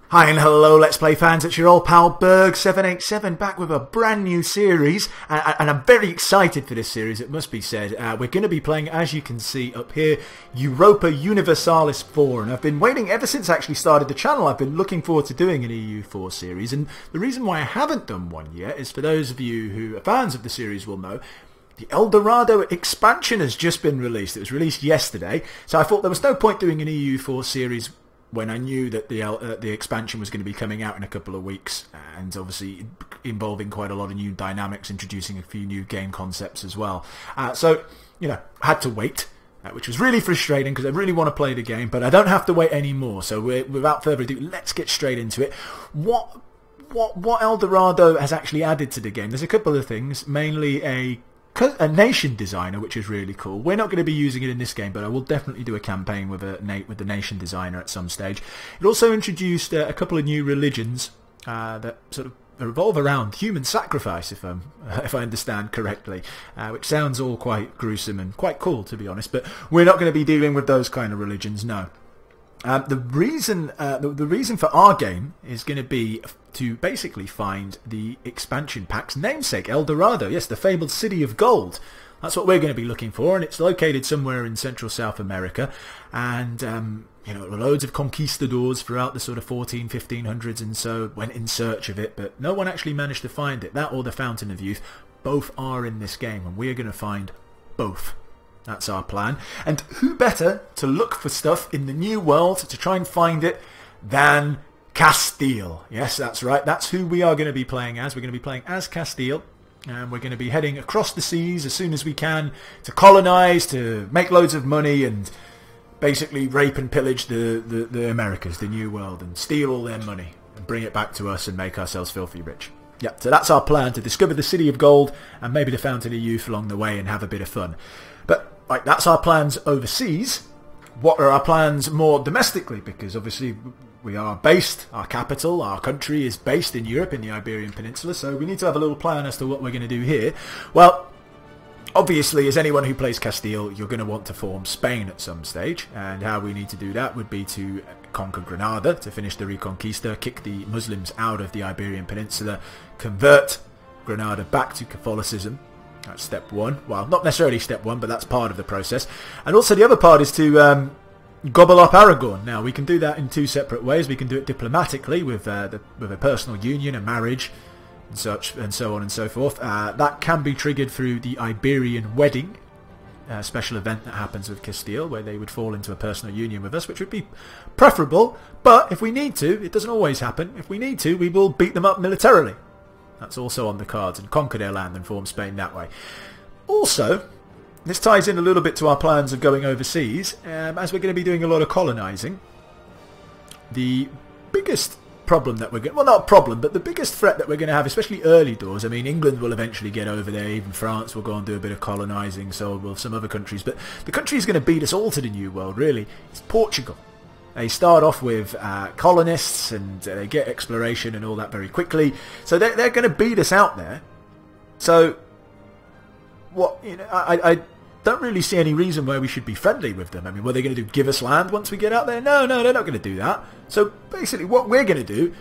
Hi and hello Let's Play fans, it's your old pal Berg787 back with a brand new series, and I'm very excited for this series, it must be said. We're going to be playing, as you can see up here, Europa Universalis 4, and I've been waiting ever since I actually started the channel. I've been looking forward to doing an EU4 series, and the reason why I haven't done one yet is, for those of you who are fans of the series will know, the Dorado expansion has just been released. It was released yesterday, so I thought there was no point doing an EU4 series when I knew that the expansion was going to be coming out in a couple of weeks, and obviously involving quite a lot of new dynamics, introducing a few new game concepts as well. So, you know, had to wait, which was really frustrating because I really want to play the game, but I don't have to wait anymore. So without further ado, let's get straight into it. What Dorado has actually added to the game? There's a couple of things, mainly a nation designer, which is really cool. We're not going to be using it in this game, but I will definitely do a campaign with the nation designer at some stage. It also introduced a couple of new religions that sort of revolve around human sacrifice, if I understand correctly, which sounds all quite gruesome and quite cool, to be honest. But we're not going to be dealing with those kind of religions, no. The reason for our game is going to be to basically find the expansion pack's namesake, El Dorado. Yes, the fabled city of gold. That's what we're going to be looking for, and it's located somewhere in Central South America. And you know, loads of conquistadors throughout the sort of 1500s and so went in search of it, but no one actually managed to find it. That or the Fountain of Youth, both are in this game, and we're going to find both. That's our plan. And who better to look for stuff in the new world to try and find it than Castile? Yes, that's right. That's who we are going to be playing as. We're going to be playing as Castile. And we're going to be heading across the seas as soon as we can to colonize, to make loads of money, and basically rape and pillage the Americas, the new world, and steal all their money and bring it back to us and make ourselves filthy rich. Yep, so that's our plan, to discover the City of Gold and maybe the Fountain of Youth along the way and have a bit of fun. But right, that's our plans overseas. What are our plans more domestically? Because obviously we are based, our capital, our country is based in Europe, in the Iberian Peninsula, so we need to have a little plan as to what we're going to do here. Well, obviously, as anyone who plays Castile, you're going to want to form Spain at some stage, and how we need to do that would be to conquer Granada, to finish the Reconquista, kick the Muslims out of the Iberian Peninsula, convert Granada back to Catholicism. That's step one. Well, not necessarily step one, but that's part of the process. And also the other part is to gobble up Aragon. Now, we can do that in two separate ways. We can do it diplomatically with a personal union, a marriage, and such, and so on and so forth. That can be triggered through the Iberian wedding, a special event that happens with Castile, where they would fall into a personal union with us, which would be preferable. But if we need to, it doesn't always happen. If we need to, we will beat them up militarily. That's also on the cards, and conquer their land and form Spain that way. Also, this ties in a little bit to our plans of going overseas, as we're going to be doing a lot of colonising. The biggest problem that we're going, well, not problem, but the biggest threat that we're going to have, especially early doors. I mean, England will eventually get over there, even France will go and do a bit of colonising, so will some other countries. But the country is going to beat us all to the New World, really. It's Portugal. They start off with colonists, and they get exploration and all that very quickly. So they're going to beat us out there. So, what, you know, I don't really see any reason why we should be friendly with them. I mean, what are they going to do? Give us land once we get out there? No, they're not going to do that. So basically, what we're going to do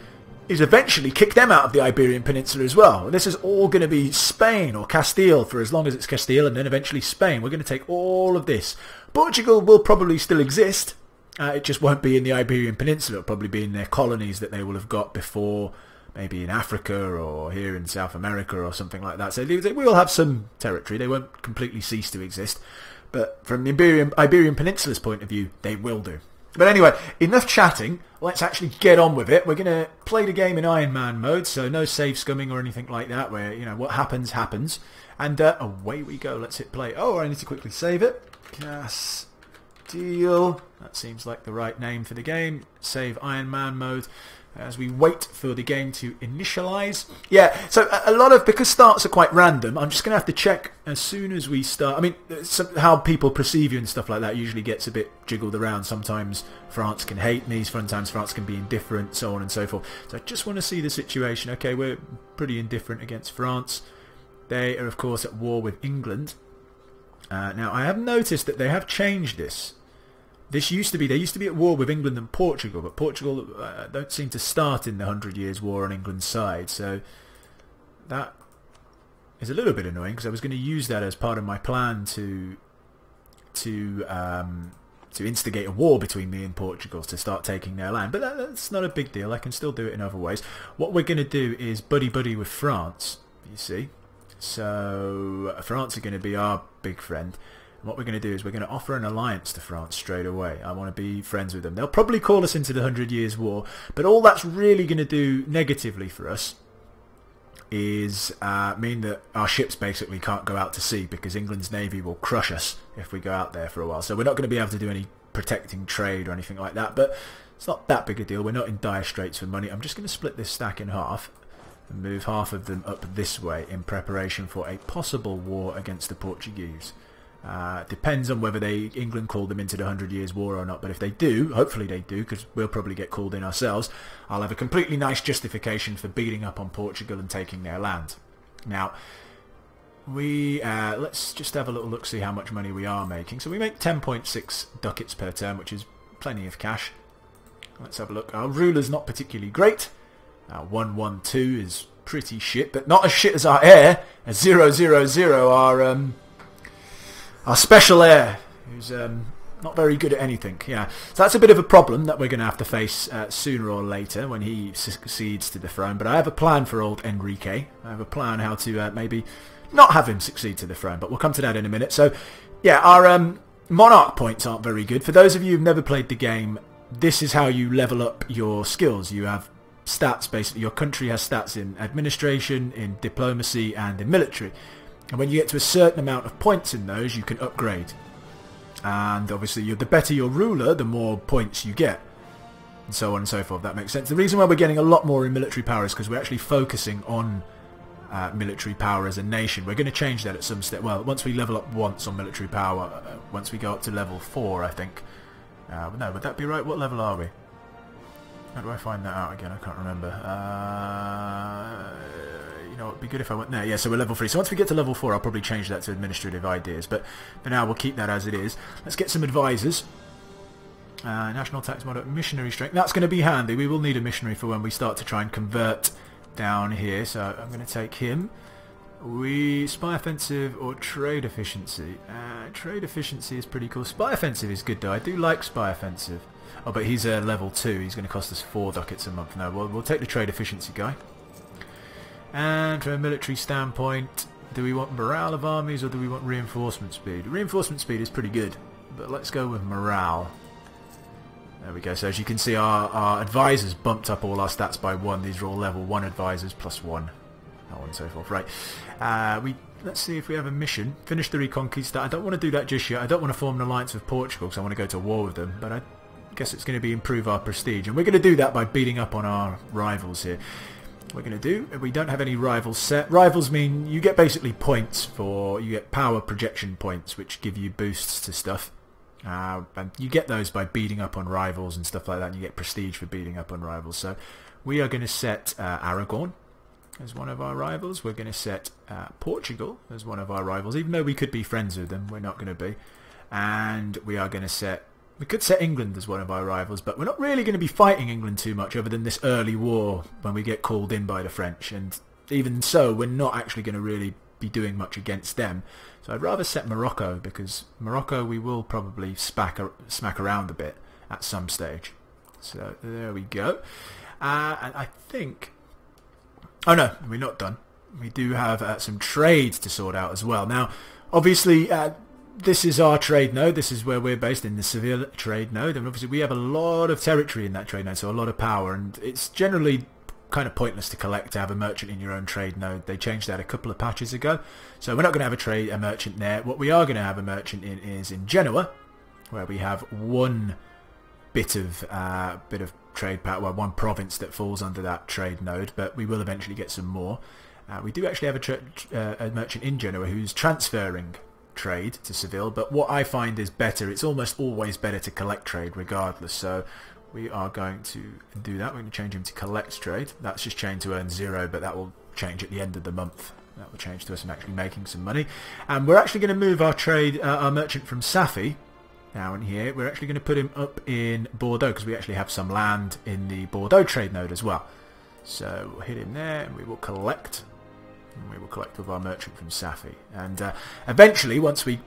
is eventually kick them out of the Iberian Peninsula as well. And this is all going to be Spain or Castile for as long as it's Castile, and then eventually Spain. We're going to take all of this. Portugal will probably still exist. It just won't be in the Iberian Peninsula. It'll probably be in their colonies that they will have got before, maybe in Africa or here in South America or something like that. So they will have some territory. They won't completely cease to exist. But from the Iberian Peninsula's point of view, they will do. But anyway, enough chatting. Let's actually get on with it. We're going to play the game in Iron Man mode, so no save scumming or anything like that, where, you know, what happens, happens. And away we go. Let's hit play. Oh, I need to quickly save it. Castile. That seems like the right name for the game. Save Iron Man mode as we wait for the game to initialize. Yeah, so a lot of, because starts are quite random, I'm just going to have to check as soon as we start. I mean, how people perceive you and stuff like that usually gets a bit jiggled around. Sometimes France can hate me, sometimes France can be indifferent, so on and so forth. So I just want to see the situation. Okay, we're pretty indifferent against France. They are, of course, at war with England. Now, I have noticed that they have changed this. This used to be, they used to be at war with England and Portugal, but Portugal don't seem to start in the 100 Years' War on England's side, so that is a little bit annoying, because I was going to use that as part of my plan to instigate a war between me and Portugal to start taking their land, but that's not a big deal. I can still do it in other ways. What we're going to do is buddy-buddy with France, you see. So France are going to be our big friend. And what we're going to do is we're going to offer an alliance to France straight away. I want to be friends with them. They'll probably call us into the 100 Years' War, but all that's really going to do negatively for us is mean that our ships basically can't go out to sea, because England's navy will crush us if we go out there for a while. So we're not going to be able to do any protecting trade or anything like that, but it's not that big a deal. We're not in dire straits for money. I'm just going to split this stack in half and move half of them up this way in preparation for a possible war against the Portuguese. Depends on whether England called them into the 100 Years' War or not, but if they do, hopefully they do, because we'll probably get called in ourselves, I'll have a completely nice justification for beating up on Portugal and taking their land. Now, let's just have a little look, see how much money we are making. So we make 10.6 ducats per turn, which is plenty of cash. Let's have a look. Our ruler's not particularly great. 112 is pretty shit, but not as shit as our heir, as 000, our special heir, who's not very good at anything. Yeah, so that's a bit of a problem that we're going to have to face sooner or later when he succeeds to the throne. But I have a plan for old Enrique. I have a plan how to maybe not have him succeed to the throne, but we'll come to that in a minute. So, yeah, our monarch points aren't very good. For those of you who've never played the game, this is how you level up your skills. You have stats, basically. Your country has stats in administration, in diplomacy, and in military. And when you get to a certain amount of points in those, you can upgrade. And obviously, the better your ruler, the more points you get. And so on and so forth. That makes sense. The reason why we're getting a lot more in military power is because we're actually focusing on military power as a nation. We're going to change that at some step. Well, once we level up once on military power, once we go up to level 4, I think. No, would that be right? What level are we? How do I find that out again? I can't remember. You know, it'd be good if I went there. Yeah, so we're level 3. So once we get to level 4, I'll probably change that to administrative ideas. But for now, we'll keep that as it is. Let's get some advisors. National tax model, missionary strength. That's going to be handy. We will need a missionary for when we start to try and convert down here. So I'm going to take him. Spy offensive or trade efficiency. Trade efficiency is pretty cool. Spy offensive is good though. I do like spy offensive. Oh, but he's a level 2. He's going to cost us 4 ducats a month. No, we'll take the trade efficiency guy. And from a military standpoint, do we want morale of armies or do we want reinforcement speed? Reinforcement speed is pretty good, but let's go with morale. There we go. So as you can see, our advisors bumped up all our stats by 1. These are all level 1 advisors plus 1. So on and so forth. Right. Let's see if we have a mission. Finish the Reconquista. I don't want to do that just yet. I don't want to form an alliance with Portugal because I want to go to war with them, but I guess it's going to be improve our prestige. And we're going to do that by beating up on our rivals here. We're going to do. We don't have any rivals set. Rivals mean you get basically points for, you get power projection points which give you boosts to stuff. And you get those by beating up on rivals and stuff like that, and you get prestige for beating up on rivals. So we are going to set Aragon as one of our rivals. We're going to set Portugal as one of our rivals, even though we could be friends with them, we're not going to be. And we are going to set, we could set England as one of our rivals, but we're not really going to be fighting England too much other than this early war when we get called in by the French. And even so, we're not actually going to really be doing much against them. So I'd rather set Morocco, because Morocco we will probably smack around a bit at some stage. So there we go. And I think... Oh no, we're not done. We do have some trade to sort out as well. Now, obviously, this is our trade node. This is where we're based, in the Seville trade node. And obviously we have a lot of territory in that trade node, so a lot of power. And it's generally kind of pointless to have a merchant in your own trade node. They changed that a couple of patches ago. So we're not going to have a merchant there. What we are going to have a merchant in is in Genoa, where we have one bit of trade power, well, one province that falls under that trade node, but we will eventually get some more. We do actually have a merchant in Genoa who's transferring trade to Seville, but what I find is better, it's almost always better to collect trade regardless, so we are going to do that. We're going to change him to collect trade. That's just changed to earn 0, but that will change at the end of the month. That will change to us actually making some money. And we're actually going to move our trade, our merchant from Safi down here. We're actually going to put him up in Bordeaux because we actually have some land in the Bordeaux trade node as well. So we'll hit him there and we will collect. And we will collect with our merchant from Safi. And eventually, once we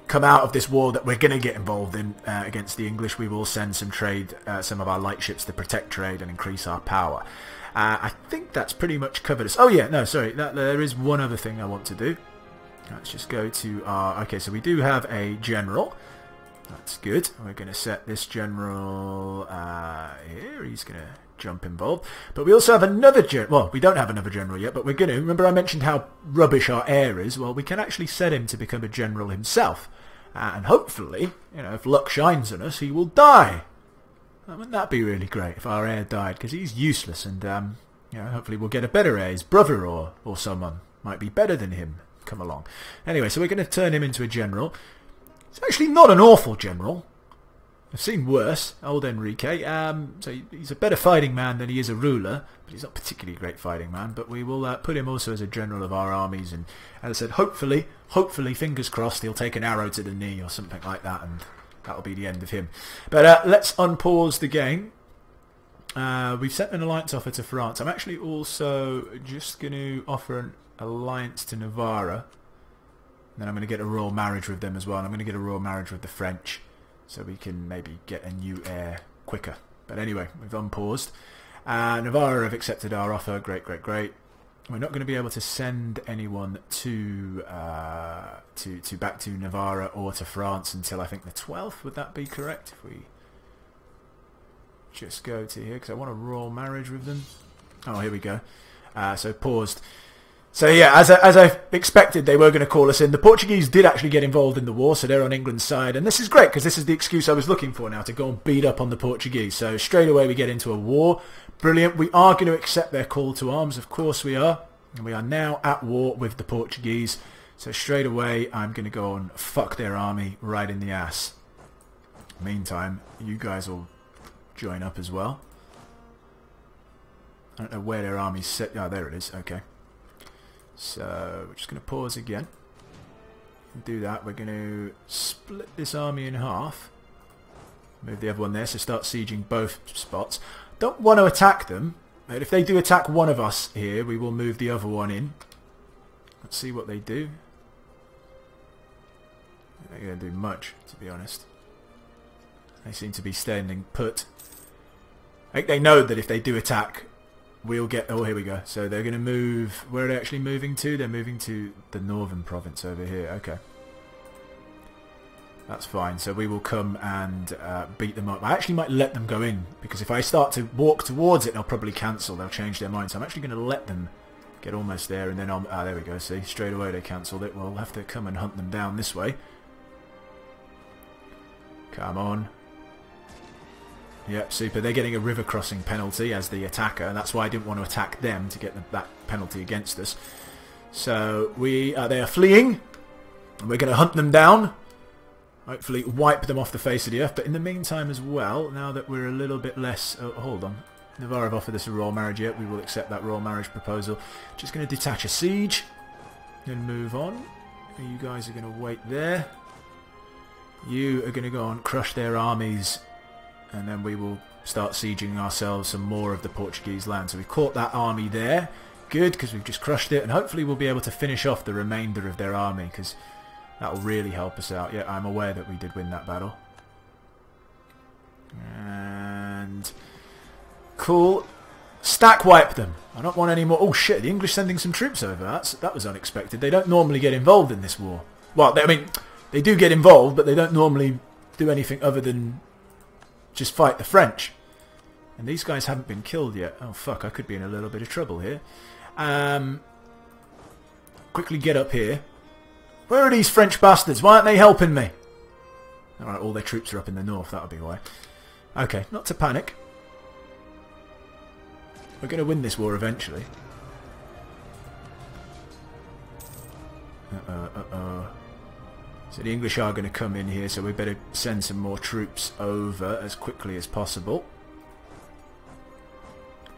come out of this war that we're going to get involved in against the English, we will send some trade, some of our light ships to protect trade and increase our power. I think that's pretty much covered us. Oh yeah, no, sorry, there is one other thing I want to do. Let's just go to our... Okay, so we do have a general. That's good. We're going to set this general here. He's going to jump involved. But we also have another general. Well, we don't have another general yet, but we're going to. Remember I mentioned how rubbish our air is? Well, we can actually set him to become a general himself. And hopefully, you know, if luck shines on us, he will die. Wouldn't that be really great if our heir died? Because he's useless, and you know, hopefully we'll get a better heir. His brother or someone might be better than him come along. Anyway, so we're going to turn him into a general. He's actually not an awful general. I've seen worse, old Enrique. So he's a better fighting man than he is a ruler, but he's not particularly a great fighting man. But we will put him also as a general of our armies, and as I said, hopefully, fingers crossed, he'll take an arrow to the knee or something like that, and that'll be the end of him. But let's unpause the game. We've sent an alliance offer to France. I'm actually also just going to offer an alliance to Navarra. And then I'm going to get a royal marriage with them as well. And I'm going to get a royal marriage with the French, so we can maybe get a new heir quicker. But anyway, we've unpaused. Navarra have accepted our offer. Great, great, great. We're not going to be able to send anyone to back to Navarra or to France until I think the 12th. Would that be correct? If we just go to here, because I want a royal marriage with them. Oh, here we go. So paused. So yeah, as I expected, they were going to call us in. The Portuguese did actually get involved in the war, so they're on England's side. And this is great, because this is the excuse I was looking for now, to go and beat up on the Portuguese. So straight away we get into a war. Brilliant. We are going to accept their call to arms. Of course we are. And we are now at war with the Portuguese. So straight away I'm going to go and fuck their army right in the ass. Meantime, you guys will join up as well. I don't know where their army's set. Oh, there it is. Okay. So we're just going to pause again. Do that. We're going to split this army in half. Move the other one there, so start sieging both spots. Don't want to attack them. But if they do attack one of us here, we will move the other one in. Let's see what they do. They're going to do much, to be honest. They seem to be standing put. I think they know that if they do attack, we'll get... Oh, here we go. So they're going to move... Where are they actually moving to? They're moving to the northern province over here. Okay. That's fine. So we will come and beat them up. I actually might let them go in, because if I start to walk towards it, they'll probably cancel. They'll change their mind. So I'm actually going to let them get almost there, and then I'll... Ah, there we go. See? Straight away they cancelled it. We'll have to come and hunt them down this way. Come on. Yep, super. They're getting a river crossing penalty as the attacker. That's why I didn't want to attack them, to get that penalty against us. So they are fleeing, and we're going to hunt them down. Hopefully wipe them off the face of the earth. But in the meantime as well, now that we're a little bit less... Oh, hold on. Navarre have offered us a royal marriage yet. We will accept that royal marriage proposal. Just going to detach a siege. Then move on. You guys are going to wait there. You are going to go and crush their armies. And then we will start sieging ourselves some more of the Portuguese land. So we've caught that army there. Good, because we've just crushed it. And hopefully we'll be able to finish off the remainder of their army, because that will really help us out. Yeah, I'm aware that we did win that battle. And... Cool. Stack wipe them. I don't want any more... Oh shit, the English sending some troops over. That was unexpected. They don't normally get involved in this war. Well, I mean, they do get involved, but they don't normally do anything other than just fight the French. And these guys haven't been killed yet. Oh fuck, I could be in a little bit of trouble here. Quickly get up here. Where are these French bastards? Why aren't they helping me? Alright, all their troops are up in the north. That'll be why. Okay, not to panic. We're going to win this war eventually. Uh-oh. So the English are going to come in here, so we better send some more troops over as quickly as possible.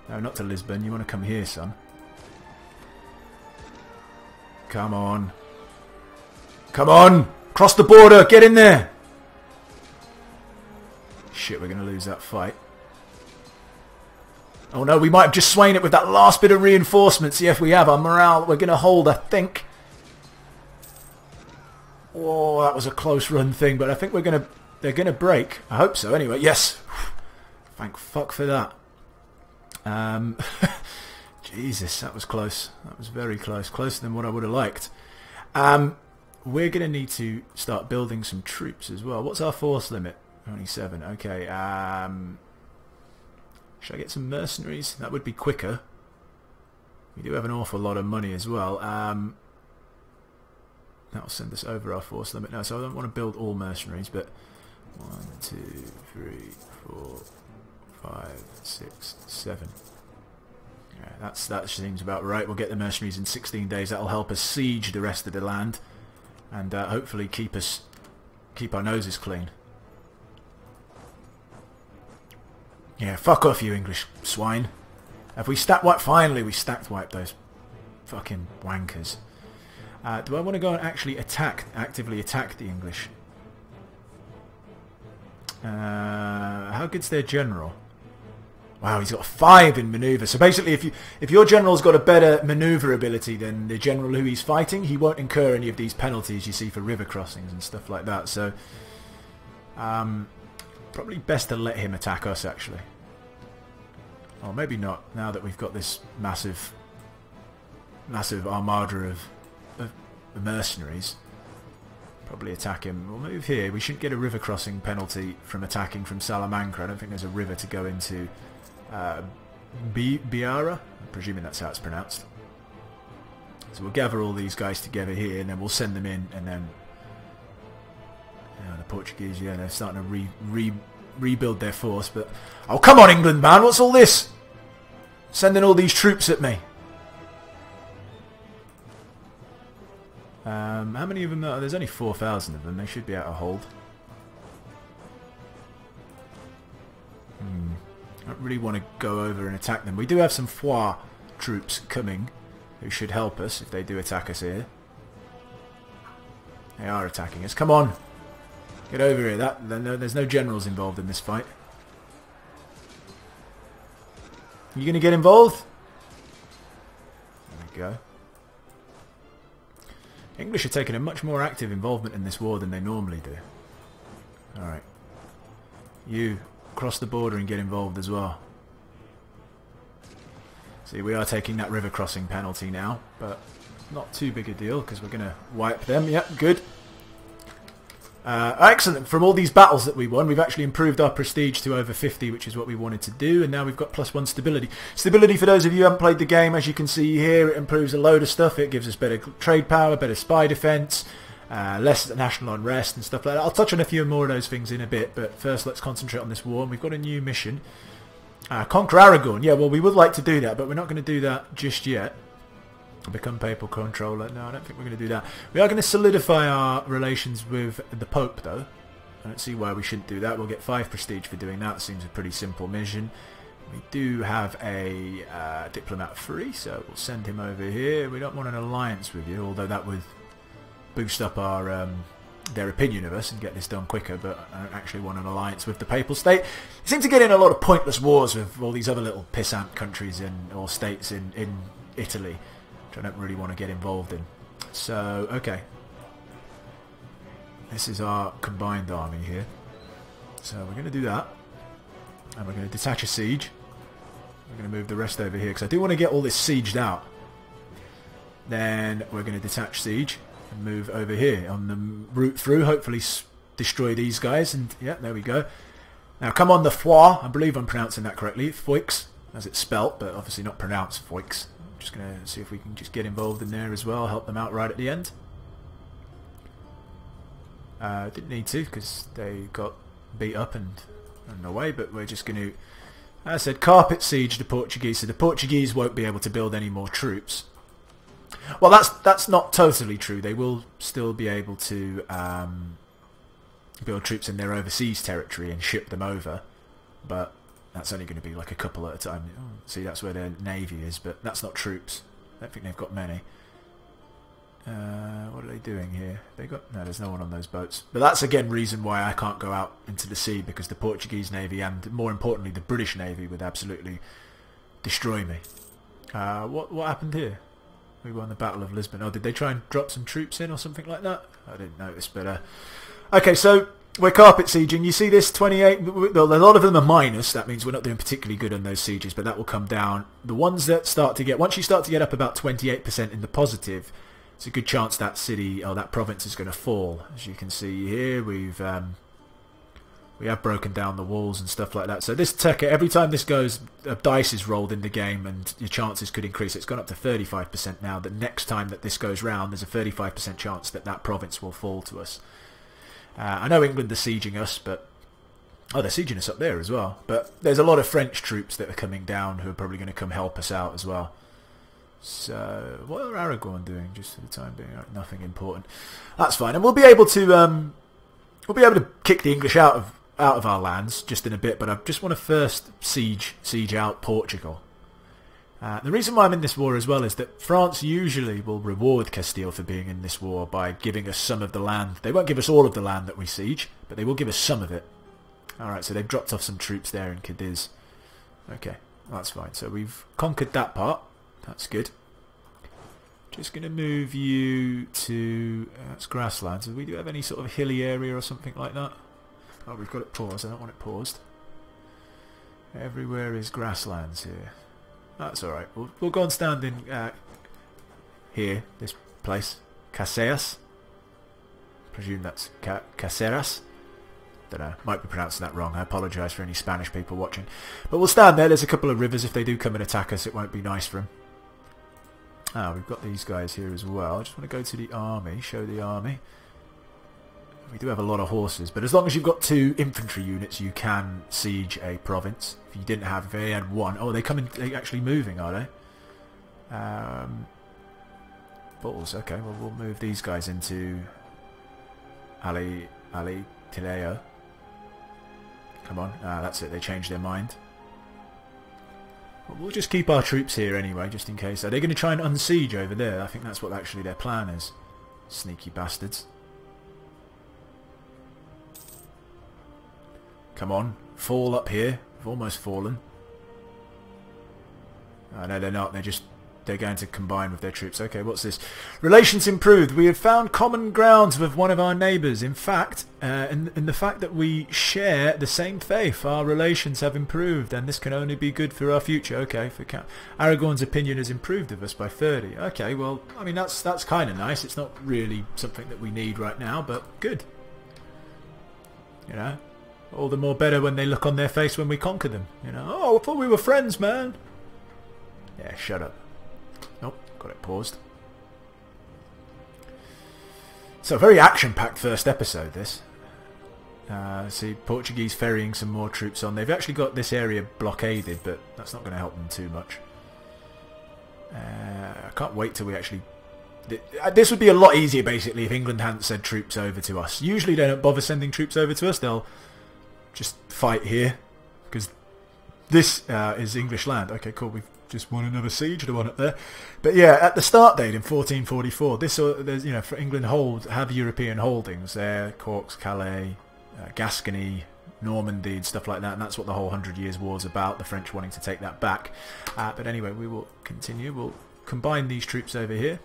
No, not to Lisbon. You want to come here, son. Come on. Come on! Cross the border! Get in there! shit, we're going to lose that fight. Oh no, we might have just swayed it with that last bit of reinforcements. Yes, we have. Our morale, we're going to hold, I think. Oh, that was a close run thing, but I think they're going to break. I hope so, anyway. Yes. Thank fuck for that. Jesus, that was close. That was very close. Closer than what I would have liked. We're going to need to start building some troops as well. What's our force limit? Only 7. Okay. Should I get some mercenaries? That would be quicker. We do have an awful lot of money as well. That'll send us over our force limit now. So I don't want to build all mercenaries, but 1, 2, 3, 4, 5, 6, 7. Yeah, that seems about right. We'll get the mercenaries in 16 days. That'll help us siege the rest of the land, and hopefully keep our noses clean. Yeah, fuck off, you English swine. Have we stacked wipe? Finally, we stacked wipe those fucking wankers. Do I want to go and actually actively attack the English? How good's their general? Wow, he's got 5 in manoeuvre. So basically, if your general's got a better manoeuvre ability than the general who he's fighting, he won't incur any of these penalties you see for river crossings and stuff like that. So, probably best to let him attack us, actually. Or maybe not, now that we've got this massive armada of mercenaries. Probably attack him. We'll move here. We shouldn't get a river crossing penalty from attacking from Salamanca. I don't think there's a river to go into Biara. I'm presuming that's how it's pronounced. So we'll gather all these guys together here, and then we'll send them in, and then the Portuguese, yeah, they're starting to rebuild their force. But oh, come on, England, man! What's all this? Sending all these troops at me. How many of them are? There's only 4,000 of them. They should be out of hold. I don't really want to go over and attack them. We do have some Foix troops coming who should help us if they do attack us here. They are attacking us. Come on! Get over here. There's no generals involved in this fight. You going to get involved? There we go. English are taking a much more active involvement in this war than they normally do. Alright. You, cross the border and get involved as well. See, we are taking that river crossing penalty now, but not too big a deal because we're going to wipe them. Yep, good. Excellent. From all these battles that we won, we've actually improved our prestige to over 50, which is what we wanted to do, and now we've got +1 stability. Stability, for those of you who haven't played the game, as you can see here, it improves a load of stuff. It gives us better trade power, better spy defence, less national unrest and stuff like that. I'll touch on a few more of those things in a bit, but first let's concentrate on this war, and we've got a new mission. Conquer Aragon. Yeah, well, we would like to do that, but we're not going to do that just yet. Become papal controller. No, I don't think we're going to do that. We are going to solidify our relations with the Pope, though. I don't see why we shouldn't do that. We'll get 5 prestige for doing that. Seems a pretty simple mission. We do have a diplomat free, so we'll send him over here. We don't want an alliance with you, although that would boost up our their opinion of us and get this done quicker, but I don't actually want an alliance with the Papal State. You seem to get in a lot of pointless wars with all these other little pissant countries or states in Italy, which I don't really want to get involved in. So, okay. This is our combined army here. So we're going to do that. And we're going to detach a siege. We're going to move the rest over here, because I do want to get all this sieged out. Then we're going to detach siege and move over here on the route through. Hopefully destroy these guys. And yeah, there we go. Now come on, the Foix. I believe I'm pronouncing that correctly. Foix, as it's spelt, but obviously not pronounced Foix. Just going to see if we can just get involved in there as well, help them out right at the end. Didn't need to because they got beat up and away, but we're just going to, as I said, carpet siege the Portuguese, so the Portuguese won't be able to build any more troops. Well, that's not totally true. They will still be able to build troops in their overseas territory and ship them over, but that's only going to be like a couple at a time. See, that's where their navy is, but that's not troops. I don't think they've got many. What are they doing here? They got no. There's no one on those boats. But that's again reason why I can't go out into the sea, because the Portuguese Navy and more importantly the British Navy would absolutely destroy me. What happened here? We won the Battle of Lisbon. Oh, did they try and drop some troops in or something like that? I didn't notice, but okay, so we're carpet sieging. You see this 28, well, a lot of them are minus. That means we're not doing particularly good on those sieges, but that will come down. The ones that start to get, once you start to get up about 28% in the positive, it's a good chance that city or that province is going to fall. As you can see here, we have broken down the walls and stuff like that. So this Turkey, every time this goes, a dice is rolled in the game and your chances could increase. It's gone up to 35% now. The next time that this goes round, there's a 35% chance that that province will fall to us. I know England are sieging us, but... Oh, they're sieging us up there as well. But there's a lot of French troops that are coming down who are probably going to come help us out as well. So, what are Aragon doing just for the time being? Nothing important. That's fine. And we'll be able to kick the English out of our lands just in a bit, but I just want to first siege out Portugal. The reason why I'm in this war as well is that France usually will reward Castile for being in this war by giving us some of the land. They won't give us all of the land that we siege, but they will give us some of it. Alright, so they've dropped off some troops there in Cadiz. Okay, that's fine. So we've conquered that part. That's good. Just going to move you to... that's grasslands. Do we have any sort of hilly area or something like that? Oh, we've got it paused. I don't want it paused. Everywhere is grasslands here. That's alright. We'll go and stand in here, this place. Caseas. Presume that's Caceras. Don't know. Might be pronouncing that wrong. I apologise for any Spanish people watching. But we'll stand there. There's a couple of rivers. If they do come and attack us, it won't be nice for them. Ah, we've got these guys here as well. I just want to go to the army. Show the army. We do have a lot of horses, but as long as you've got 2 infantry units, you can siege a province. If you didn't have, if they had 1, oh, they're actually moving, are they? Bulls, okay, well, we'll move these guys into Ali Tileo. Come on, that's it, they changed their mind. Well, we'll just keep our troops here anyway, just in case. Are they going to try and unsiege over there? I think that's what actually their plan is. Sneaky bastards. Come on, fall up here. We've almost fallen. Oh, no, they're not. They're going to combine with their troops. Okay, what's this? Relations improved. We have found common grounds with one of our neighbours. In fact, in the fact that we share the same faith, our relations have improved, and this can only be good for our future. Okay, Aragon's opinion has improved of us by 30. Okay, well, I mean that's kind of nice. It's not really something that we need right now, but good. You know. All the more better when they look on their face when we conquer them. You know, oh, I thought we were friends, man. Yeah, shut up. Nope, got it paused. So, a very action-packed first episode, this. See, Portuguese ferrying some more troops on. They've actually got this area blockaded, but that's not going to help them too much. I can't wait till we actually... This would be a lot easier, basically, if England hadn't sent troops over to us. Usually they don't bother sending troops over to us. They'll just fight here, because this is English land. Okay, cool. We've just won another siege, the one up there. But yeah, at the start date in 1444, there's, you know, for England have European holdings there, Corks, Calais, Gascony, Normandy, and stuff like that. And that's what the whole 100 Years' War is about. The French wanting to take that back. But anyway, we will continue. We'll combine these troops over here.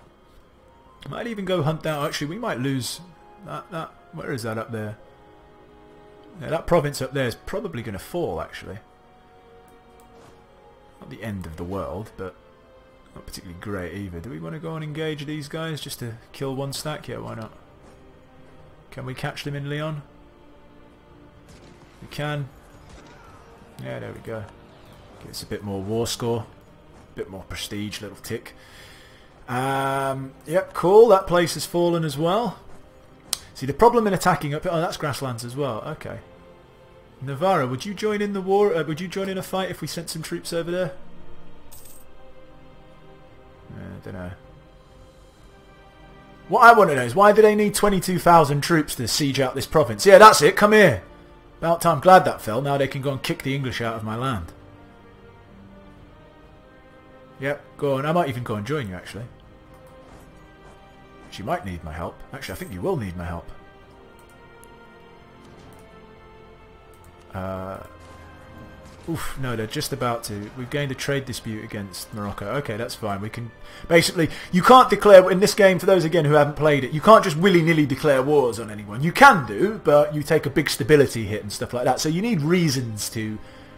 Might even go hunt down. Actually, we might lose that. Where is that up there? Yeah, that province up there is probably going to fall, actually. Not the end of the world, but not particularly great either. Do we want to go and engage these guys just to kill one stack? Yeah, why not? Can we catch them in Leon? We can. Yeah, there we go. Gets a bit more war score. A bit more prestige, little tick. Yep, cool. That place has fallen as well. See, the problem in attacking up... Oh, that's grasslands as well. Okay. Navarra, would you join in the war? Would you join in a fight if we sent some troops over there? I don't know. What I want to know is, why do they need 22,000 troops to siege out this province? Yeah, that's it. Come here. About time. Glad that fell. Now they can go and kick the English out of my land. Yep, go on. I might even go and join you, actually. You might need my help. Actually, I think you will need my help. Oof, no, they're just about to. We've gained a trade dispute against Morocco. Okay, that's fine. We can... Basically, you can't declare... In this game, for those, again, who haven't played it, you can't just willy-nilly declare wars on anyone. You can do, but you take a big stability hit and stuff like that. So you need reasons to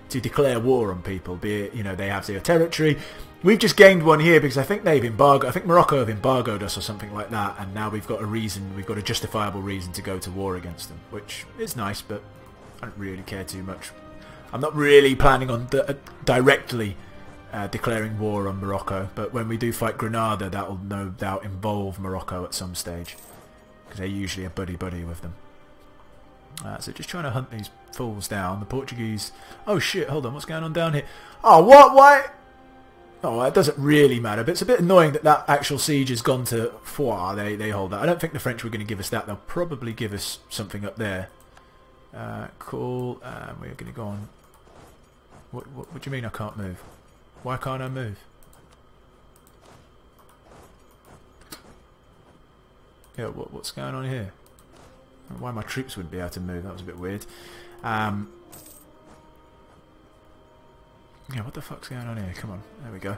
declare war on people, be it, you know, they have their territory. We've just gained one here because I think they've embargoed... I think Morocco have embargoed us or something like that, and now we've got a reason, we've got a justifiable reason to go to war against them, which is nice, but I don't really care too much. I'm not really planning on directly declaring war on Morocco, but when we do fight Granada, that will no doubt involve Morocco at some stage, because they're usually a buddy-buddy with them. So just trying to hunt these fools down. The Portuguese... Oh shit, hold on, what's going on down here? Oh, what? Why? Oh, it doesn't really matter, but it's a bit annoying that that actual siege has gone to Foix. They hold that. I don't think the French were going to give us that. They'll probably give us something up there. Cool. We're going to go on... What do you mean I can't move? Why can't I move? Yeah, what's going on here? Why my troops wouldn't be able to move? That was a bit weird. Yeah, what the fuck's going on here? Come on, there we go.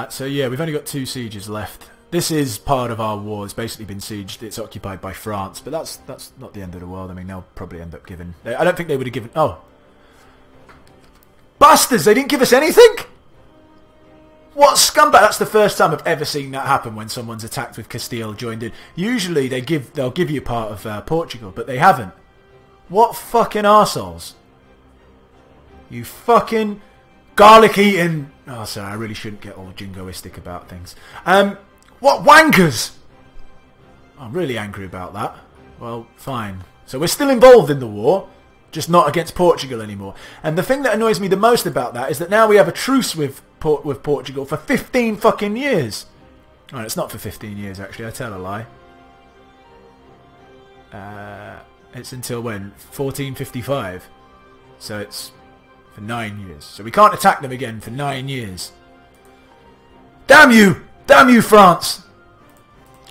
So yeah, we've only got 2 sieges left. This is part of our war. It's basically been sieged. It's occupied by France, but that's not the end of the world. I mean, they'll probably end up giving... I don't think they would have given... Oh! Bastards! They didn't give us anything? What scumbag? That's the first time I've ever seen that happen when someone's attacked with Castile joined in. Usually they'll give you part of Portugal, but they haven't. What fucking arseholes? You fucking garlic eating... Oh, sorry, I really shouldn't get all jingoistic about things. What wankers? I'm really angry about that. Well, fine. So we're still involved in the war, just not against Portugal anymore. And the thing that annoys me the most about that is that now we have a truce with Portugal for 15 fucking years. Alright, it's not for 15 years actually, I tell a lie. It's until when? 1455. So it's for 9 years. So we can't attack them again for 9 years. Damn you! Damn you, France!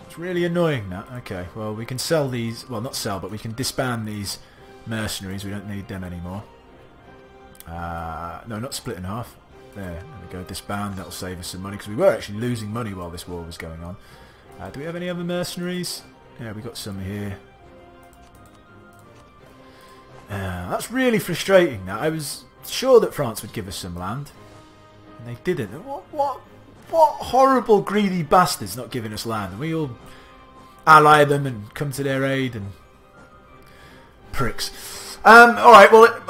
It's really annoying that. Okay, well we can sell these... Well, not sell, but we can disband these mercenaries. We don't need them anymore. No, not split in half. There we go. Disband. That'll save us some money because we were actually losing money while this war was going on. Do we have any other mercenaries? Yeah, we got some here. That's really frustrating. That I was sure that France would give us some land, and they didn't. What horrible greedy bastards not giving us land? And we all ally them and come to their aid and pricks. Alright, well,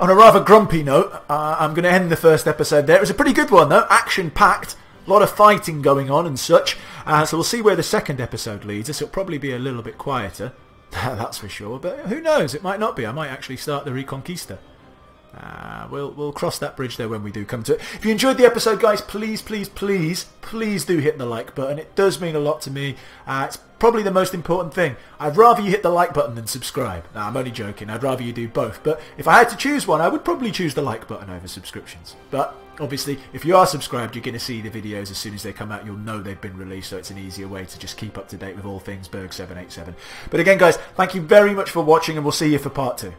on a rather grumpy note, I'm going to end the first episode there. It was a pretty good one, though. Action-packed. A lot of fighting going on and such. So we'll see where the second episode leads us. It'll probably be a little bit quieter. That's for sure. But who knows? It might not be. I might actually start the Reconquista. We'll cross that bridge there when we do come to it. If you enjoyed the episode, guys, please do hit the like button. It does mean a lot to me. It's probably the most important thing. I'd rather you hit the like button than subscribe. No, I'm only joking. I'd rather you do both. But if I had to choose one, I would probably choose the like button over subscriptions. But obviously, if you are subscribed, you're going to see the videos as soon as they come out. You'll know they've been released, so it's an easier way to just keep up to date with all things Berg 787. But again, guys, thank you very much for watching, and we'll see you for part 2.